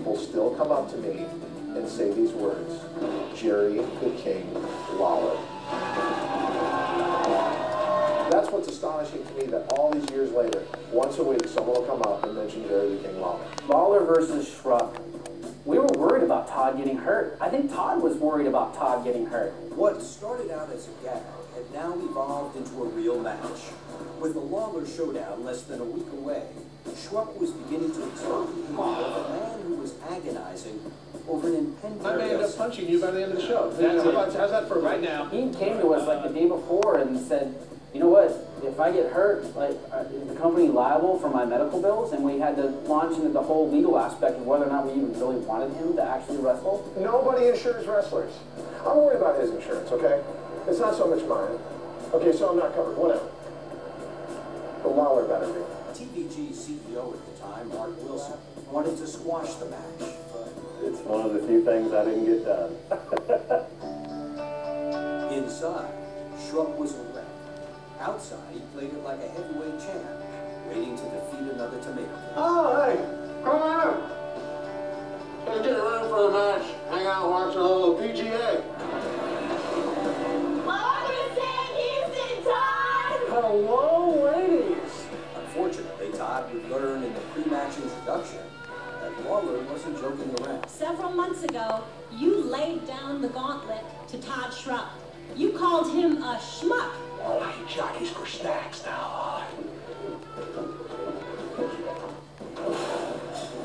people still come up to me and say these words, Jerry the King Lawler. That's what's astonishing to me, that all these years later, once a week, someone will come up and mention Jerry the King Lawler. Lawler versus Schrupp. We were worried about Todd getting hurt. I think Todd was worried about Todd getting hurt. What started out as a gag had now evolved into a real match. With the Lawler showdown less than a week away, Schrupp was beginning to explode the behavior of a man who was agonizing over an impending... I may end up punching you by the end of the show. How's that for right now? He came to us like the day before and said, you know what, if I get hurt, like, is the company liable for my medical bills? And we had to launch into the whole legal aspect of whether or not we even really wanted him to actually wrestle. Nobody insures wrestlers. I'm worried about his insurance, okay? It's not so much mine. Okay, so I'm not covered, whatever. The Lawler better be. TVG CEO at the time, Mark Wilson, wanted to squash the match. It's one of the few things I didn't get done. Inside, Schrupp was a wreck. Outside, he played it like a heavyweight champ, waiting to defeat another tomato. Oh, hey, come on up. Let's get ready for the match. Hang out and watch a little PGA. Welcome to Houston, Todd! Hello, ladies. Unfortunately, Todd would learn in the pre-match introduction that Lawler wasn't joking around. Several months ago, you laid down the gauntlet to Todd Schrupp. You called him a schmuck. All right, jockeys for stacks now.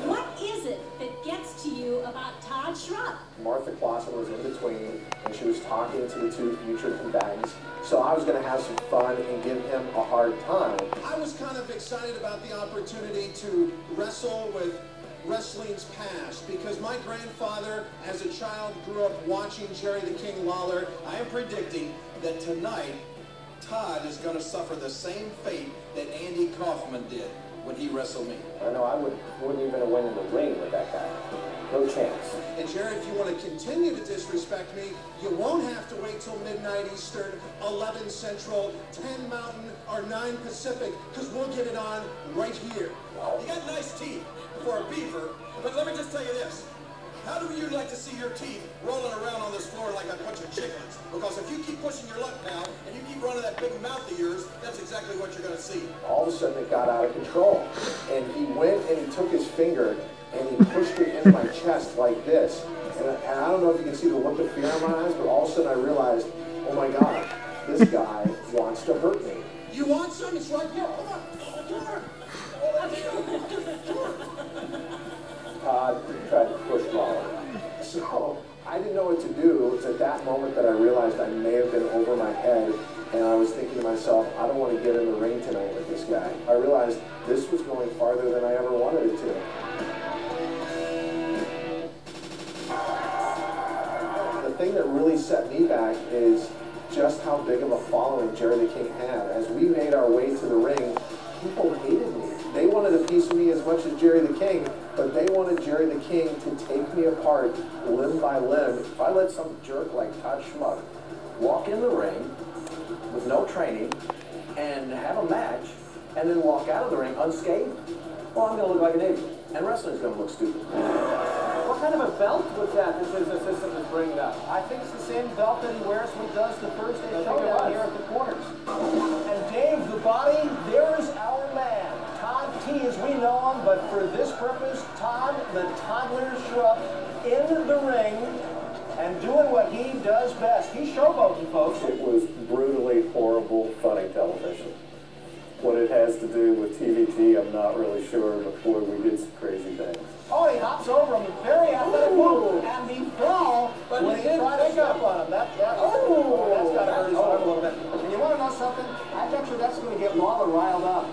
What is it that gets to you about Todd Schrupp? Martha Clausen was in between, and she was talking to the two future combatants. So I was going to have some fun and give him a hard time. I was kind of excited about the opportunity to wrestle with wrestling's past, because my grandfather, as a child, grew up watching Jerry the King Lawler. I am predicting that tonight, Todd is going to suffer the same fate that Andy Kaufman did when he wrestled me. I know I wouldn't even have went in the ring with that guy. No chance. And Jerry, if you want to continue to disrespect me, you won't have to wait till midnight Eastern, 11 Central, 10 Mountain, or 9 Pacific, because we'll get it on right here. You got nice teeth for a beaver, but let me just tell you this. How do you like to see your teeth rolling around on this floor like a bunch of chickens? Because if you keep pushing your luck, pal, and you keep running that big mouth of yours, that's exactly what you're going to see. All of a sudden, it got out of control. And he went and he took his finger and he pushed it into my chest like this. And I don't know if you can see the look of fear in my eyes, but all of a sudden I realized, oh my God, this guy wants to hurt me. You want some? It's right here. Come on. Todd tried to push Lawler. So I didn't know what to do. It was at that moment that I realized I may have been over my head, and I was thinking to myself, I don't want to get in the ring tonight with this guy. I realized this was going farther than I ever wanted it to. The thing that really set me back is just how big of a following Jerry the King had. As we made our way to the ring, people hated me. They wanted a piece of me as much as Jerry the King, but they wanted Jerry the King to take me apart limb by limb. If I let some jerk like Todd Schrupp walk in the ring with no training and have a match and then walk out of the ring unscathed, well, I'm going to look like an idiot, and wrestling's going to look stupid. What kind of a belt was that his assistant was bringing up? I think it's the same belt that he wears when he does the Thursday showdown here at the corners. And Dave, the body, there's our man. Todd T as we know him, but for this purpose, Todd, the toddler Schrupp, in the ring and doing what he does best. He's showboating, folks. It was brutally horrible, funny television. What it has to do with TVG, I'm not really sure, but boy, we did some crazy things. Oh, he hops over him, very athletic move, and he fell, but when he tried to step on him. That's got to hurt his arm a little bit. And you want to know something? I bet you that's going to get Lawler riled up.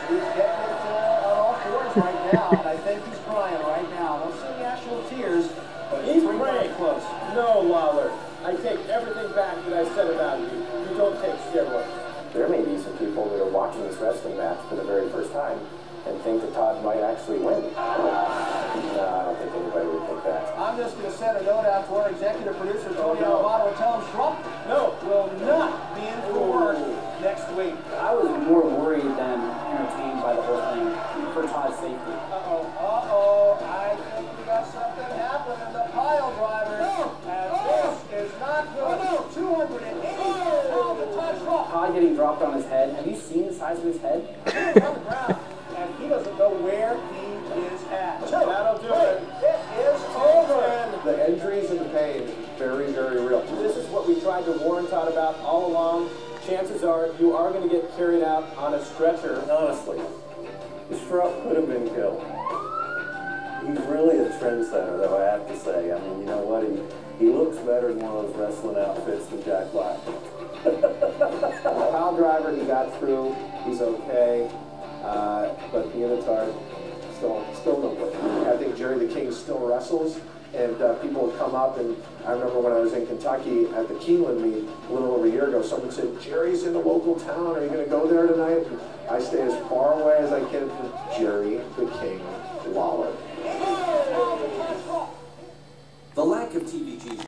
He's getting it on all fours right now, and I think he's crying right now. I don't see the actual tears, but he's pretty close. No, Lawler. I take everything back that I said about you. You don't take steroids. There may be some people that are watching this wrestling match for the very first time and think that Todd might actually win. No, I don't think anybody would think that. I'm just going to send a note out to our executive producer, Tony Alvaro, and tell him Schrupp will not be in for work next week. I was more worried than entertained by the whole thing for Todd's safety. Uh-oh. where he is at. That'll do it. It is over. The injuries and the pain, very, very real. This is what we tried to warn Todd about all along. Chances are you are going to get carried out on a stretcher. Honestly, Schrupp could have been killed. He's really a trendsetter, though, I have to say. I mean, you know what? He looks better in one of those wrestling outfits than Jack Black. Pile driver, he got through. He's okay. But the Unitard, still no good. I think Jerry the King still wrestles. And people would come up, and I remember when I was in Kentucky at the Keeneland meet a little over a year ago, someone said, Jerry's in a local town, are you going to go there tonight? And I stay as far away as I can from Jerry the King